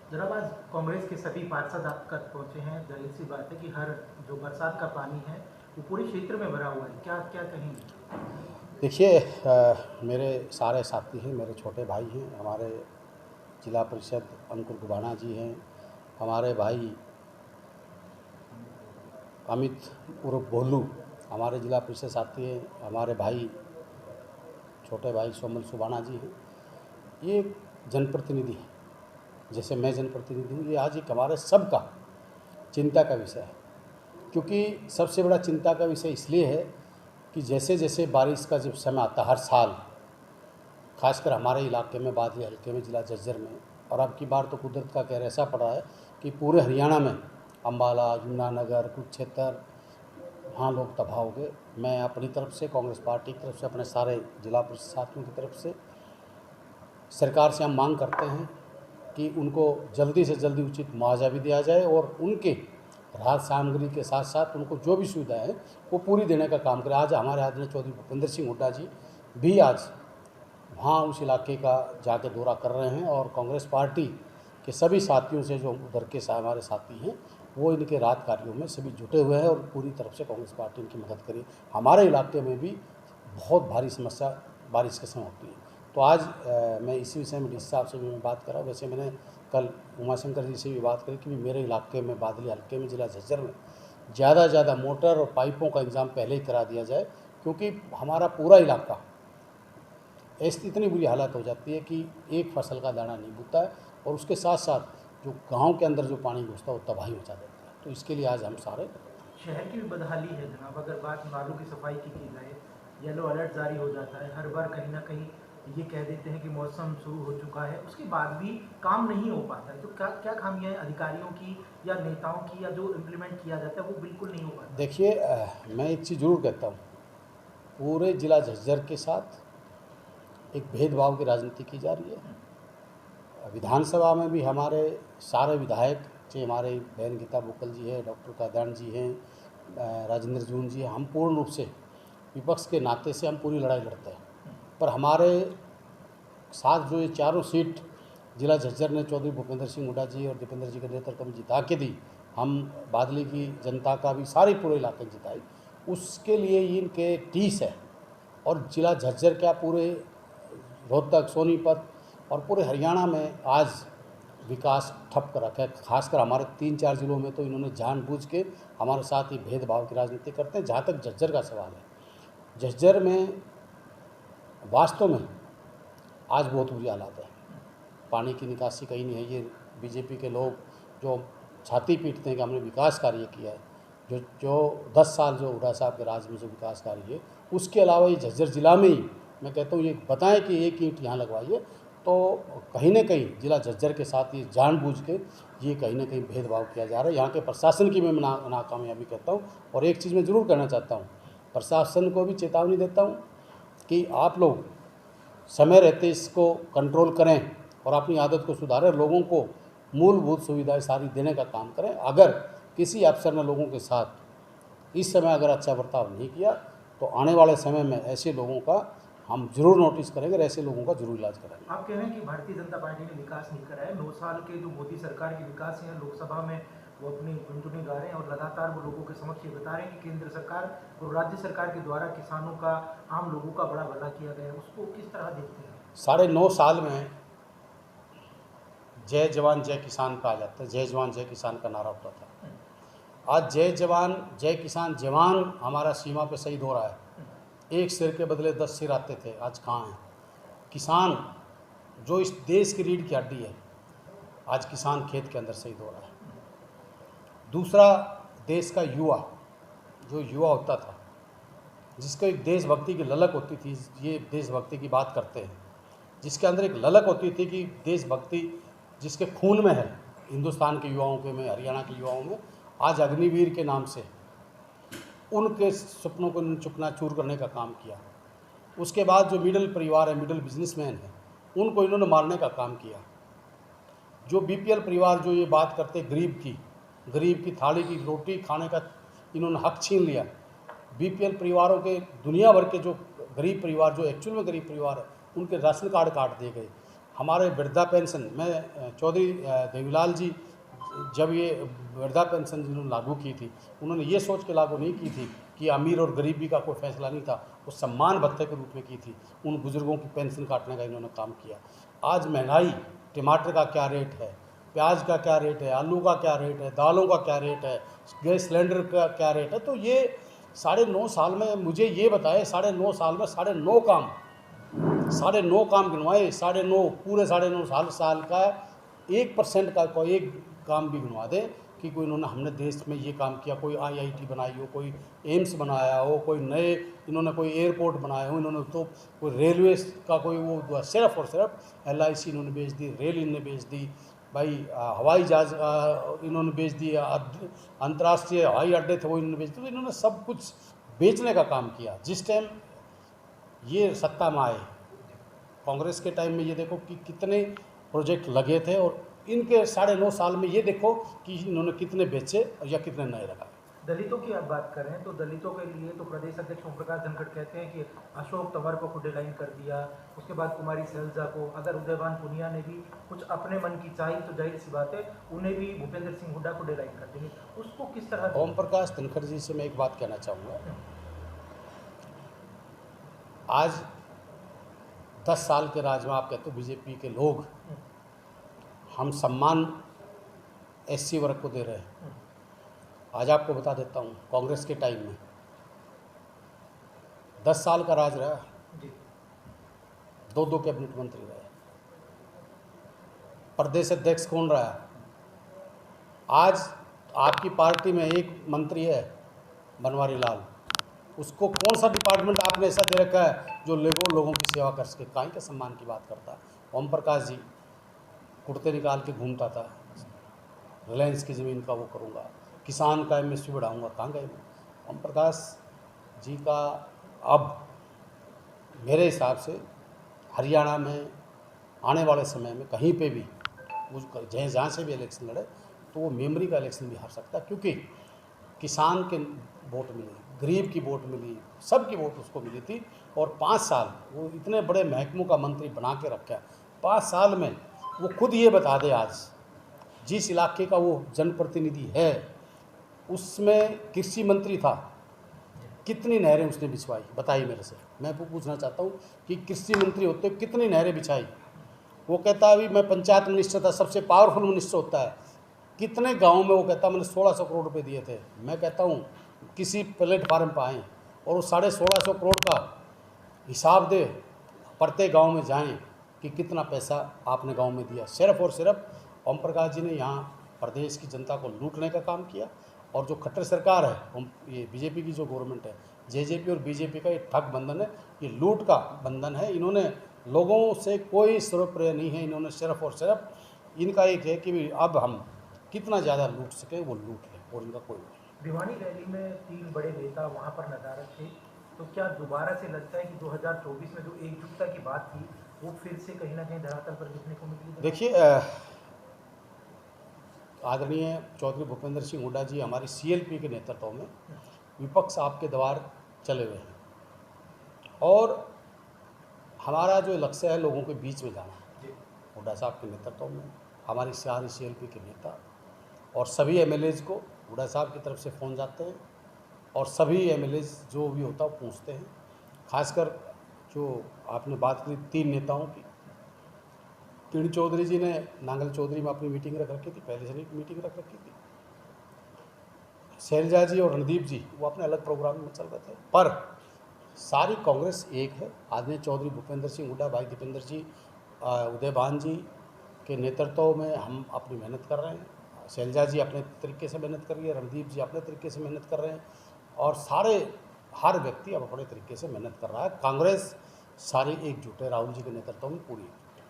जनाब, आज कांग्रेस के सभी पार्षद आप तक पहुंचे हैं। जाहिर सी बात है कि हर जो बरसात का पानी है वो पूरे क्षेत्र में भरा हुआ है। क्या क्या कहेंगे? देखिए, मेरे सारे साथी हैं, मेरे छोटे भाई हैं, हमारे जिला परिषद अंकुर गुबाना जी हैं, हमारे भाई अमित उर्फ भोलू हमारे जिला परिषद साथी हैं, हमारे भाई छोटे भाई सोमल सुबाना जी हैं। ये जनप्रतिनिधि हैं, जैसे मैं जनप्रतिनिधि हूँ। ये आज एक हमारे सबका चिंता का विषय है, क्योंकि सबसे बड़ा चिंता का विषय इसलिए है कि जैसे जैसे बारिश का जब समय आता है हर साल, खासकर हमारे इलाके में, बादली हल्के में, ज़िला झज्जर में, और अब की बार तो कुदरत का कहर ऐसा पड़ा है कि पूरे हरियाणा में अम्बाला, यमुनानगर, कुछ क्षेत्र, वहाँ लोग तबाह हो गए। मैं अपनी तरफ से, कांग्रेस पार्टी की तरफ से, अपने सारे जिला परिषद साथियों की तरफ से सरकार से हम मांग करते हैं कि उनको जल्दी से जल्दी उचित मुआवजा भी दिया जाए और उनके राहत सामग्री के साथ साथ उनको जो भी सुविधाएं हैं वो पूरी देने का काम करें। आज हमारे आदरणीय चौधरी भूपेंद्र सिंह हुड्डा जी भी आज वहाँ उस इलाके का जाके दौरा कर रहे हैं और कांग्रेस पार्टी के सभी साथियों से, जो उधर के हमारे साथी हैं, वो इनके राहत कार्यों में सभी जुटे हुए हैं और पूरी तरफ से कांग्रेस पार्टी इनकी मदद करी। हमारे इलाके में भी बहुत भारी समस्या बारिश के समय होती है। तो आज मैं इसी विषय में डीसी साहब से भी मैं बात कर रहा हूँ। वैसे मैंने कल उमाशंकर जी से भी बात करी कि मेरे इलाके में, बादली हल्के में, जिला झज्जर में ज़्यादा से ज़्यादा मोटर और पाइपों का इंतजाम पहले ही करा दिया जाए, क्योंकि हमारा पूरा इलाका ऐसी इतनी बुरी हालत हो जाती है कि एक फसल का दाना नहीं बुता है और उसके साथ साथ जो गांव के अंदर जो पानी घुसता है वो तबाही मचा देता है। तो इसके लिए आज हम सारे शहर की भी बदहाली है जनाब। अगर बात नालों की सफाई की जाए, येलो अलर्ट जारी हो जाता है। हर बार कहीं ना कहीं ये कह देते हैं कि मौसम शुरू हो चुका है, उसके बाद भी काम नहीं हो पाता है। तो क्या क्या खामियां हैं अधिकारियों की या नेताओं की, या जो इम्प्लीमेंट किया जाता है वो बिल्कुल नहीं हो पाता? देखिए, मैं एक चीज़ जरूर कहता हूँ, पूरे जिला झज्जर के साथ एक भेदभाव की राजनीति की जा रही है। विधानसभा में भी हमारे सारे विधायक, चाहे हमारे बहन गीता बुक्कल जी हैं, डॉक्टर कादयान जी हैं, राजेंद्र जून जी हैं, हम पूर्ण रूप से विपक्ष के नाते से हम पूरी लड़ाई लड़ते हैं। पर हमारे साथ जो ये चारों सीट जिला झज्जर ने चौधरी भूपेंद्र सिंह हुड्डा जी और दीपेंद्र जी के नेतृत्व में जिता के दी, हम बादली की जनता का भी सारे पूरे इलाके में जिताई, उसके लिए इनके टीस है। और जिला झज्जर क्या, पूरे रोहतक, सोनीपत और पूरे हरियाणा में आज विकास ठप कर रखा है। खासकर हमारे 3-4 ज़िलों में तो इन्होंने जानबूझ के हमारे साथ ही भेदभाव की राजनीति करते हैं। जहाँ तक झज्जर का सवाल है, झज्जर में वास्तव में आज बहुत बुरी हालत है। पानी की निकासी कहीं नहीं है। ये बीजेपी के लोग जो छाती पीटते हैं कि हमने विकास कार्य किया है, जो 10 साल जो हुड्डा साहब के राज में जो विकास कार्य है, उसके अलावा ये झज्जर ज़िला में ही मैं कहता हूँ ये बताएं कि एक ईंट यहाँ लगवाइए, तो कहीं ना कहीं जिला झज्जर के साथ ये जानबूझ के ये कहीं ना कहीं भेदभाव किया जा रहा है। यहाँ के प्रशासन की मैं नाकामयाबी कहता हूँ। और एक चीज़ मैं ज़रूर कहना चाहता हूँ, प्रशासन को भी चेतावनी देता हूँ कि आप लोग समय रहते इसको कंट्रोल करें और अपनी आदत को सुधारें, लोगों को मूलभूत सुविधाएं सारी देने का काम करें। अगर किसी अफसर ने लोगों के साथ इस समय अगर अच्छा बर्ताव नहीं किया तो आने वाले समय में ऐसे लोगों का हम जरूर नोटिस करेंगे और ऐसे लोगों का जरूर इलाज करेंगे। आप कह रहे हैं कि भारतीय जनता पार्टी ने विकास नहीं करा है। 9 साल के जो मोदी सरकार के विकास हैं, लोकसभा में वो अपनी गुनगुनी गा रहे हैं और लगातार वो लोगों के समक्ष ये बता रहे हैं कि केंद्र सरकार और राज्य सरकार के द्वारा किसानों का, आम लोगों का बड़ा भला किया गया है। उसको किस तरह देखते हैं? 9.5 साल में जय जवान जय किसान कहा जाता है, जय जवान जय किसान का नारा होता था। आज जय जवान जय किसान, जवान हमारा सीमा पे शहीद हो रहा है, एक सिर के बदले 10 सिर आते थे, आज कहाँ हैं? किसान जो इस देश की रीढ़ की हड्डी है, आज किसान खेत के अंदर शहीद हो रहा है। दूसरा, देश का युवा, जो युवा होता था, जिसको एक देशभक्ति की ललक होती थी, ये देशभक्ति की बात करते हैं, जिसके अंदर एक ललक होती थी कि देशभक्ति जिसके खून में है, हिंदुस्तान के युवाओं के में, हरियाणा के युवाओं में, आज अग्निवीर के नाम से उनके सपनों को चुकनाचूर करने का काम किया। उसके बाद जो मिडिल परिवार है, मिडिल बिजनेसमैन है, उनको इन्होंने मारने का काम किया। जो बीपीएल परिवार जो ये बात करते गरीब की थाली की रोटी खाने का इन्होंने हक छीन लिया। बीपीएल परिवारों के, दुनिया भर के जो गरीब परिवार, जो एक्चुअल में गरीब परिवार है, उनके राशन कार्ड काट दिए गए। हमारे वृद्धा पेंशन में चौधरी देवीलाल जी जब ये वृद्धा पेंशन जिन्होंने लागू की थी, उन्होंने ये सोच के लागू नहीं की थी कि अमीर और गरीबी का कोई फैसला नहीं था, वो सम्मान भत्ते के रूप में की थी। उन बुज़ुर्गों की पेंशन काटने का इन्होंने काम किया। आज महंगाई, टमाटर का क्या रेट है, प्याज का क्या रेट है, आलू का क्या रेट है, दालों का क्या रेट है, गैस सिलेंडर का क्या रेट है, तो ये 9.5 साल में मुझे ये बताए, 9.5 साल में 9.5 काम गिनवाए, 9.5 पूरे 9.5 साल का 1% का कोई एक काम भी गिनवा दे कि कोई इन्होंने हमने देश में ये काम किया, कोई IIT बनाई हो, कोई एम्स बनाया हो, कोई नए इन्होंने कोई एयरपोर्ट बनाए हो, इन्होंने तो कोई रेलवे का कोई वो सिर्फ और सिर्फ LIC इन्होंने बेच दी, रेल इन्होंने बेच दी भाई, हवाई जहाज़ इन्होंने बेच दिया, अंतर्राष्ट्रीय हवाई अड्डे थे वो इन्होंने बेच दिए। तो इन्होंने सब कुछ बेचने का काम किया। जिस टाइम ये सत्ता में आए, कांग्रेस के टाइम में ये देखो कि कितने प्रोजेक्ट लगे थे, और इनके 9.5 साल में ये देखो कि इन्होंने कितने बेचे या कितने नए लगाए। दलितों की आप बात करें तो दलितों के लिए तो प्रदेश अध्यक्ष ओम प्रकाश धनखड़ कहते हैं कि अशोक तंवर को खुद डिलाइन कर दिया, उसके बाद कुमारी सैलजा को, अगर उदयभान पुनिया ने भी कुछ अपने मन की चाही तो जाहिर सी बात है उन्हें भी भूपेंद्र सिंह हुड्डा को डिलाइन कर देंगे। उसको किस तरह ओम प्रकाश धनखड़ जी से मैं एक बात कहना चाहूँगा, आज 10 साल के राज में आप कहते हो बीजेपी के लोग हम सम्मान SC वर्ग को दे रहे हैं। आज आपको बता देता हूँ, कांग्रेस के टाइम में 10 साल का राज रहा, 2 कैबिनेट मंत्री रहे, प्रदेश अध्यक्ष कौन रहा? आज आपकी पार्टी में एक मंत्री है बनवारी लाल, उसको कौन सा डिपार्टमेंट आपने ऐसा दे रखा है जो लोगों की सेवा कर सके? काहे के सम्मान की बात करता है? ओम प्रकाश जी कुर्ते निकाल के घूमता था, रिलायंस की ज़मीन का वो करूँगा, किसान का MSP बढ़ाऊँगा, कहाँ गए? ओम प्रकाश जी का अब मेरे हिसाब से हरियाणा में आने वाले समय में कहीं पे भी जहाँ से भी इलेक्शन लड़े तो वो मेमोरी का इलेक्शन भी हार सकता है, क्योंकि किसान के वोट मिले, गरीब की वोट मिली, सबकी वोट उसको मिली थी। और 5 साल वो इतने बड़े महकमों का मंत्री बना के रखा, 5 साल में वो खुद ये बता दे, आज जिस इलाके का वो जनप्रतिनिधि है उसमें कृषि मंत्री था, कितनी नहरें उसने बिछवाई? बताइए मेरे से। मैं वो पूछना चाहता हूँ कि कृषि मंत्री होते कितनी नहरें बिछाई? वो कहता है अभी मैं पंचायत मिनिस्टर था, सबसे पावरफुल मिनिस्टर होता है, कितने गाँव में वो कहता मैंने 1600 करोड़ रुपये दिए थे। मैं कहता हूँ किसी प्लेटफार्म पर आएँ और वो 1650 करोड़ का हिसाब दे, प्रत्येक गाँव में जाएँ कि कितना पैसा आपने गांव में दिया। सिर्फ और सिर्फ ओम प्रकाश जी ने यहाँ प्रदेश की जनता को लूटने का काम किया। और जो खट्टर सरकार है, ये बीजेपी की जो गवर्नमेंट है, JJP और BJP का ये ठग बंधन है, ये लूट का बंधन है। इन्होंने लोगों से कोई सर्वप्रिय नहीं है, इन्होंने सिर्फ और सिर्फ इनका एक है कि अब हम कितना ज़्यादा लूट सकें वो लूट लें, और इनका कोई नहीं। भिवानी रैली में 3 बड़े नेता वहाँ पर नदारद थे, तो क्या दोबारा से लगता है कि 2024 में जो एकजुटता की बात थी वो फिर से कहीं ना कहीं धरातल पर दिखने को मिली? देखिए, आदरणीय चौधरी भूपेंद्र सिंह हुड्डा जी हमारी CLP के नेतृत्व में विपक्ष आपके द्वार चले हुए हैं, और हमारा जो लक्ष्य है लोगों के बीच में जाना। हुड्डा साहब के नेतृत्व में हमारी सारी CLP के नेता और सभी MLAs को हुड्डा साहब की तरफ से फ़ोन जाते हैं, और सभी MLAs जो भी होता है वो पूछते हैं। खासकर जो आपने बात की 3 नेताओं की, किरण चौधरी जी ने नांगल चौधरी में अपनी मीटिंग रख रखी थी, पहले से एक मीटिंग रख रखी थी। शैलजा जी और रणदीप जी वो अपने अलग प्रोग्राम में चल रहे थे, पर सारी कांग्रेस एक है। आदरणीय चौधरी भूपेंद्र सिंह हुड्डा, भाई दीपेंद्र जी, उदयभान जी के नेतृत्व में हम अपनी मेहनत कर रहे हैं। शैलजा जी अपने तरीके से मेहनत कर रही है, रणदीप जी अपने तरीके से मेहनत कर रहे हैं, और हर व्यक्ति अब अपने तरीके से मेहनत कर रहा है। कांग्रेस सारी एकजुट है, राहुल जी के नेतृत्व में पूरी।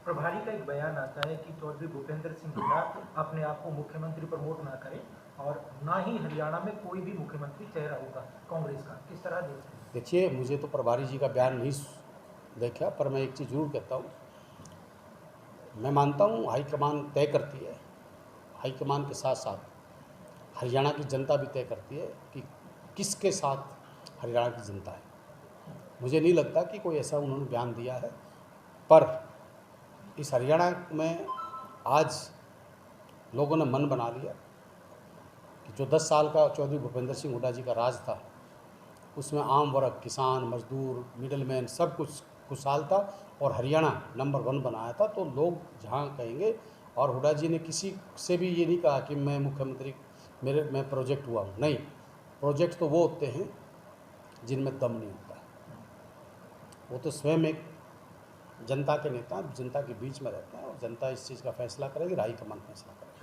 प्रभारी का एक बयान आता है कि चौधरी भूपेंद्र सिंह हुड्डा अपने आप को मुख्यमंत्री प्रमोट ना करें, और ना ही हरियाणा में कोई भी मुख्यमंत्री चेहरा होगा कांग्रेस का, किस तरह देखते हैं? देखिए, मुझे तो प्रभारी जी का बयान नहीं देखा, पर मैं एक चीज़ जरूर कहता हूँ, मैं मानता हूँ हाईकमान तय करती है, हाईकमान के साथ साथ हरियाणा की जनता भी तय करती है कि किसके साथ हरियाणा की जनता है। मुझे नहीं लगता कि कोई ऐसा उन्होंने बयान दिया है, पर इस हरियाणा में आज लोगों ने मन बना लिया कि जो 10 साल का चौधरी भूपेंद्र सिंह हुड्डा जी का राज था, उसमें आम वर्ग, किसान, मजदूर, मिडलमैन सब कुछ खुशहाल था और हरियाणा नंबर 1 बनाया था। तो लोग जहाँ कहेंगे, और हुड्डा जी ने किसी से भी ये नहीं कहा कि मैं मुख्यमंत्री, मैं प्रोजेक्ट हुआ हूँ, नहीं। प्रोजेक्ट तो वो होते हैं जिनमें दम नहीं होता है। वो तो स्वयं एक जनता के नेता, जनता के बीच में रहते हैं और जनता इस चीज़ का फैसला करेगी, हाईकमान फैसला करेगी।